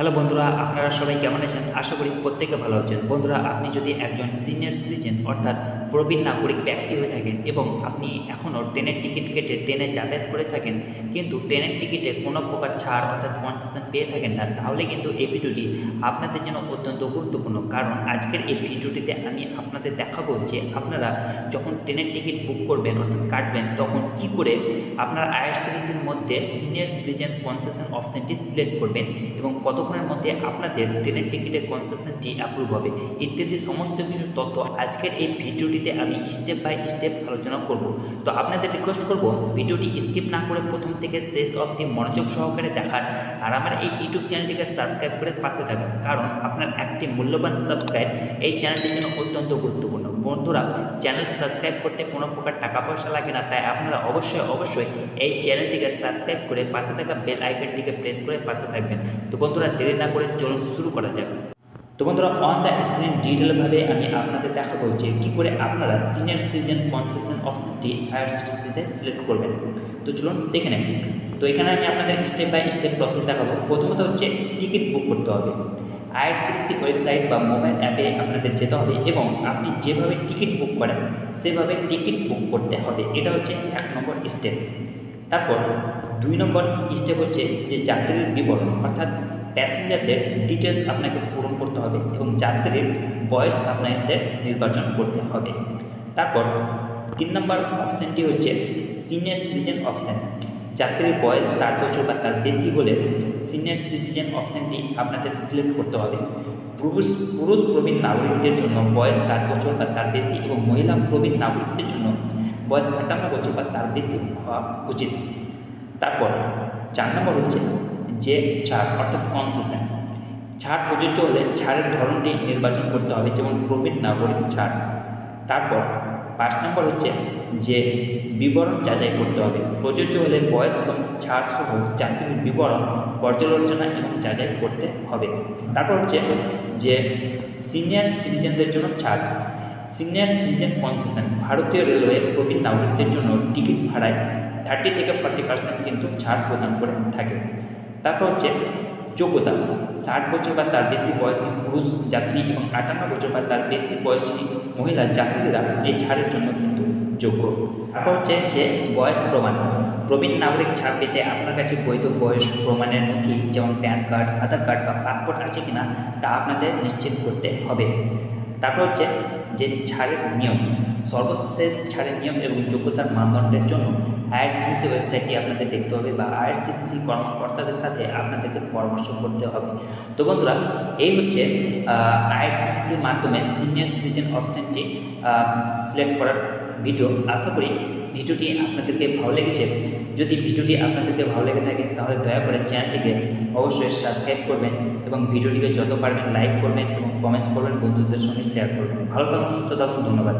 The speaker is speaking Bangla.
হ্যালো বন্ধুরা, আপনারা সবাই কেমন আছেন? আশা করি প্রত্যেকে ভালো আছেন। বন্ধুরা, আপনি যদি একজন সিনিয়র সিটিজেন অর্থাৎ প্রবীণ নাগরিক ব্যক্তি হয়ে থাকেন এবং আপনি এখনও ট্রেনের টিকিট কেটে ট্রেনে যাতায়াত করে থাকেন, কিন্তু ট্রেনের টিকিটে কোনো প্রকার ছাড় অর্থাৎ কনসেশন পেয়ে থাকেন না, তাহলে কিন্তু এই ভিডিওটি আপনাদের জন্য অত্যন্ত গুরুত্বপূর্ণ। কারণ আজকের এই ভিডিওটিতে আমি আপনাদের দেখাবো যে আপনারা যখন ট্রেনের টিকিট বুক করবেন অর্থাৎ কাটবেন, তখন কি করে আপনার আইআরসিটিসির মধ্যে সিনিয়র সিটিজেন কনসেশন অপশানটি সিলেক্ট করবেন এবং কতক্ষণের মধ্যে আপনাদের ট্রেনের টিকিটের কনসেশনটি অ্যাপ্রুভ হবে ইত্যাদি সমস্ত কিছু তথ্য আজকের এই ভিডিওটিতে আমি স্টেপ বাই স্টেপ আলোচনা করব। তো আপনাদের রিকোয়েস্ট করব ভিডিওটি স্কিপ না করে প্রথম থেকে শেষ অবধি মনোযোগ সহকারে দেখার, আর আমার এই ইউটিউব চ্যানেলটিকে সাবস্ক্রাইব করে পাশে থাকার, কারণ আপনার একটি মূল্যবান সাবস্ক্রাইব এই চ্যানেলটির জন্য অত্যন্ত গুরুত্বপূর্ণ। বন্ধুরা, চ্যানেল সাবস্ক্রাইব করতে কোনো প্রকার টাকা পয়সা লাগে না, তাই আপনারা অবশ্যই এই চ্যানেলটিকে সাবস্ক্রাইব করে পাশে থাকা বেল আইকনটিকে প্রেস করে পাশে থাকবেন। তো বন্ধুরা, দেরি না করে চলুন শুরু করা যাক। তো বন্ধুরা, অন দ্য স্ক্রিন ডিটেলভাবে আমি আপনাদের দেখাবো যে কী করে আপনারা সিনিয়র সিটিজেন কনসেশন অপশনটি আইআরসিটিসিতে সিলেক্ট করবেন। তো চলুন দেখে নেন। তো এখানে আমি আপনাদের স্টেপ বাই স্টেপ প্রসেস দেখাবো। প্রথমত হচ্ছে টিকিট বুক করতে হবে। আইআরসিটিসি ওয়েবসাইট বা মোবাইল অ্যাপে আপনাদের যেতে হবে এবং আপনি যেভাবে টিকিট বুক করেন সেভাবে টিকিট বুক করতে হবে। এটা হচ্ছে 1 নম্বর স্টেপ। তারপর 2 নম্বর স্টেপ হচ্ছে যে যাত্রীর বিবরণ অর্থাৎ প্যাসেঞ্জারদের ডিটেলস আপনাকে পূরণ করতে হবে এবং যাত্রীর বয়স আপনাদের নির্বাচন করতে হবে। তারপর 3 নম্বর অপশানটি হচ্ছে সিনিয়র সিটিজেন অপশান। যাত্রীর বয়স 60 বছর বা তার বেশি হলে সিনিয়র সিটিজেন অপশানটি আপনাদের সিলেক্ট করতে হবে। পুরুষ প্রবীণ নাগরিকদের জন্য বয়স 60 বছর বা তার বেশি এবং মহিলা প্রবীণ নাগরিকদের জন্য বয়স 58 বছর বা তার বেশি হওয়া উচিত। তারপর 4 নম্বর হচ্ছে যে ছাড় অর্থাৎ কনসেশন। ছাড় প্রযোজ্য হলে ছাড়ের ধরনটি নির্বাচন করতে হবে, যেমন প্রবীণ নাগরিক ছাড়। তারপর 5 নম্বর হচ্ছে যে বিবরণ যাচাই করতে হবে। প্রযোজ্য হলে বয়স এবং ছাড় সহ যাত্রীর বিবরণ পর্যালোচনা এবং যাচাই করতে হবে। তারপর হচ্ছে যে সিনিয়র সিটিজেনদের জন্য ছাড়। সিনিয়র সিটিজেন কনসেশন ভারতীয় রেলওয়ে প্রবীণ নাগরিকদের জন্য টিকিট ভাড়ায় 30 থেকে 40% কিন্তু ছাড় প্রদান করে থাকে। তারপর হচ্ছে যোগ্যতা। 60 বছর বা তার বেশি বয়সী পুরুষ যাত্রী এবং 58 বছর বা তার বেশি বয়সী মহিলা যাত্রীরা এই ছাড়ের জন্য কিন্তু যোগ্য। তারপর হচ্ছে যে বয়স প্রমাণ। প্রবীণ নাগরিক ছাড় পেতে আপনার কাছে বৈধ বয়স প্রমাণের নথি যেমন প্যান কার্ড, আধার কার্ড বা পাসপোর্ট আছে কিনা তা আপনাদের নিশ্চিত করতে হবে। তারপর হচ্ছে যে ছাড়ের নিয়ম। সর্বশেষ ছাড়ের নিয়ম এবং যোগ্যতার মানদণ্ডের জন্য আইআরসিটিসি ওয়েবসাইটটি আপনাদের দেখতে হবে বা আইআরসিটিসি কর্মকর্তাদের সাথে আপনাদেরকে পরামর্শ করতে হবে। তো বন্ধুরা, এই হচ্ছে আইআরসিটিসির মাধ্যমে সিনিয়র সিটিজেন অপশানটি সিলেক্ট করার ভিডিও। আশা করি ভিডিওটি আপনাদেরকে ভালো লেগেছে। যদি ভিডিওটি আপনাদেরকে ভালো লেগে থাকে তাহলে দয়া করে চ্যানেলটিকে অবশ্যই সাবস্ক্রাইব করবেন এবং ভিডিওটিকে যত পারবেন লাইক করবেন এবং কমেন্টস করবেন, বন্ধুদের সঙ্গে শেয়ার করবেন। ভালো থাকুন, সুস্থ থাকুন, ধন্যবাদ।